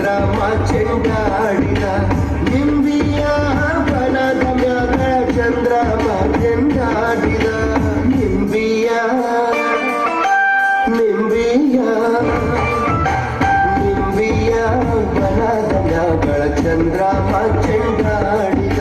ಚಂದ್ರಮ ಚೆಂಡಾಡಿದ ನಿಂಬಿಯ ಬನದ ಮ್ಯಾಗ ಚಂದ್ರಮ ಚೆಂಡಾಡಿದ ನಿಂಬಿಯ ನಿಂಬಿಯ ನಿಂಬಿಯ ಬನದ ಮ್ಯಾಗ ಚಂದ್ರಮ ಚೆಂಡಾಡಿದ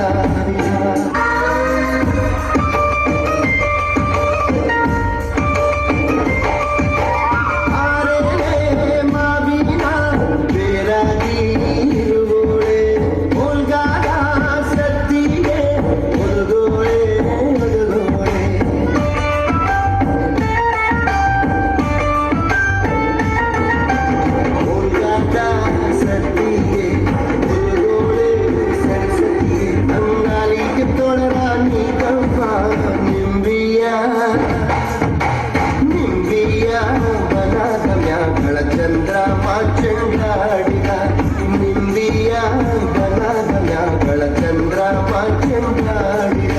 ಚಂದ್ರಮ ಚೆಂಡಾಡಿದ ನಿಂಬಿಯ ಬನದ ಮ್ಯಾಗಳ ಚಂದ್ರಮ ಚೆಂಡಾಡಿದ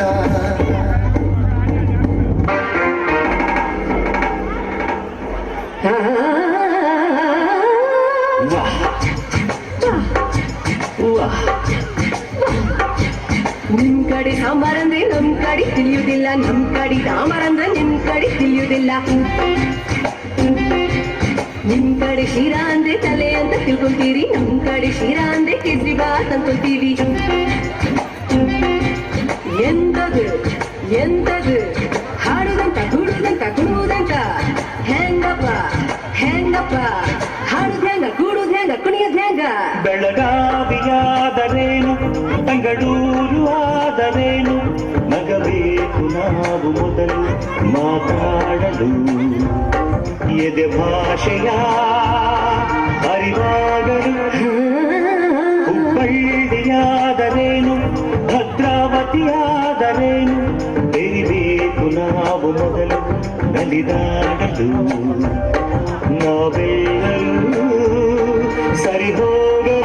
ನಿಮ್ ಕಡೆ ಸಾಂಬಾರಂದ್ರೆ ನಮ್ ಕಡೆ ತಿಳಿಯುವುದಿಲ್ಲ, ನಮ್ ಕಡೆ ಸಾಂಬಾರಂದ್ರೆ ನಿಮ್ ಕಡೆ ತಿಳಿಯುವುದಿಲ್ಲ. ನಿಮ್ ಕಡೆ ಶಿರಾ ಅಂದ್ರೆ ತಲೆ ಅಂತ ತಿಳ್ಕೊಂತೀರಿ, ನಮ್ ಕಡೆ ಶಿರಾ ಅಂದ್ರೆ ಕೇಜ್ರಿಬಾತ್ ಅನ್ಕೊಂತೀವಿ. ಎಂತದು ಎಂತದು ಹಾಡುದಂತ ಕೂಡುದಂತ ಕುಣುವುದಂತ ಹೆಂಗಪ್ಪ ಹೆಂಗಪ್ಪ ಹಾಡುದ ಹೆಂಗ ಕೂಡುದ ಹೆಂಗ ಕುಣಿಯೋದ್ ಹೆಂಗ. ಬೆಳಗಾವಿಯಾದರೇನು ಬೆಂಗಳೂರು ಆದರೇನು ನಗಬೇಕು ನಾವು ಮೊದಲು ಮಾತಾಡಲು. ಎದೆ ಭಾಷೆಯ ಅರಿವಾಗಲು ಹುಬ್ಬಳ್ಳಿಯಾದರೇನು ಭದ್ರಾವತಿಯಾದರೇನು ಬೆರಿಬೇಕು ನಾವು ಮೊದಲು ನಲಿದಾಡಲು. ನಾವೆಲ್ಲರೂ ಸರಿ ಹೋಗಲು.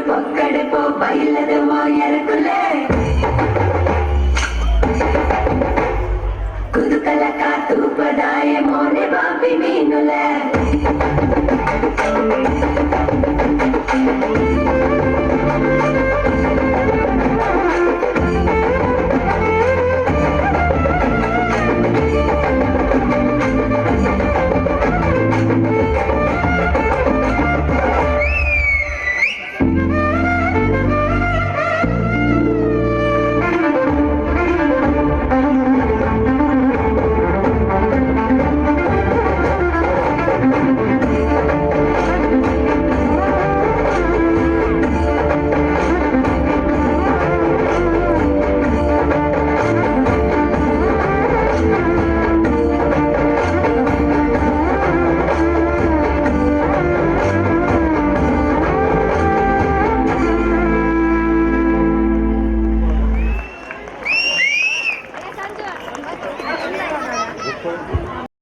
పొక్కడపో బయలదమో ఎరకులే కుదుకల కాతూపదాయ మోనే బాపి మీనులే.